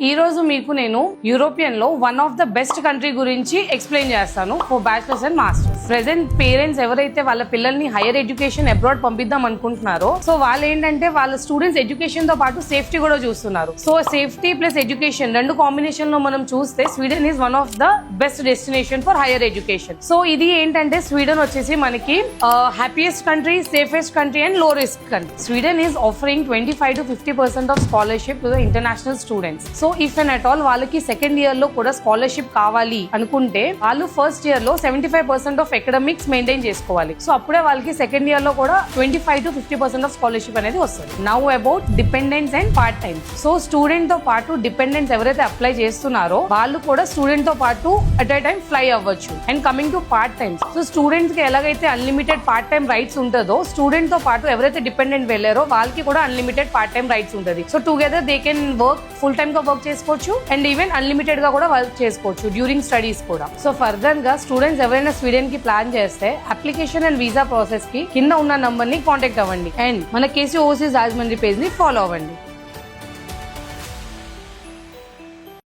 ఈ రోజు మీకు నేను యూరోపియన్ లో one of the best country గురించి ఎక్స్ప్లెయిన్ చేస్తాను for bachelors and masters. Present parents ఎవరైతే వాళ్ళ పిల్లల్ని హైయర్ ఎడ్యుకేషన్ అబ్రాడ్ పంపిద్దాం అనుకుంటున్నారో సో వాళ్ళు ఏంటంటే వాళ్ళ స్టూడెంట్స్ ఎడ్యుకేషన్ తో పాటు సేఫ్టీ కూడా చూస్తున్నారు. సో సేఫ్టీ ప్లస్ ఎడ్యుకేషన్ రెండు కాంబినేషన్ లో మనం చూస్తే Sweden is one of the best destination for higher education. So ఇది ఏంటంటే స్వీడన్ వచ్చేసి మనకి happiest country, safest country and low risk country. Sweden is offering 25 to 50% of scholarship to the international students. So if and at all వాళ్ళకి second year లో కూడా scholarship కావాలి అనుకుంటే వాళ్ళు ఫస్ట్ ఇయర్ లో 75% ఆఫ్ ఎకడమిక్స్ మెయింటైన్ చేసుకోవాలి. So అప్పుడే వాళ్ళకి సెకండ్ ఇయర్ లో కూడా 25 to 50% ఆఫ్ స్కాలర్షిప్ అనేది వస్తుంది. Now about dependents and part time. So student తో పాటు డిపెండెంట్స్ ఎవరైతే అప్లై చేస్తున్నారో వాళ్ళు కూడా స్టూడెంట్ తో పాటు అట్ ఎ టైం ఫ్లై అవ్వచ్చు. And coming to part time, so students కి ఎలాగైతే అన్లిమిటెడ్ పార్ట్ టైం రైట్స్ ఉంటుందో స్టూడెంట్ తో పాటు ఎవరైతే డిపెండెంట్ వెళ్ళారో వాళ్ళకి కూడా అన్లిమిటెడ్ పార్ట్ టైం రైట్స్ ఉంటుంది. So together they can work full time గా వర్క్ చేసుకోవచ్చు అండ్ ఈవెన్ అన్లిమిటెడ్ గా కూడా వర్క్ చేసుకోవచ్చు డ్యూరింగ్ స్టడీస్ కూడా. సో ఫర్దర్ గా స్టూడెంట్స్ ఎవరైనా స్వీడన్ కి ప్లాన్ చేస్తే అప్లికేషన్ అండ్ వీసా ప్రాసెస్ కి కింద ఉన్న నంబర్ ని కాంటాక్ట్ అవ్వండి అండ్ మన కేసీ ఓవర్సీస్ రాజమండ్రి పేజ్ ని ఫాలో అవ్వండి.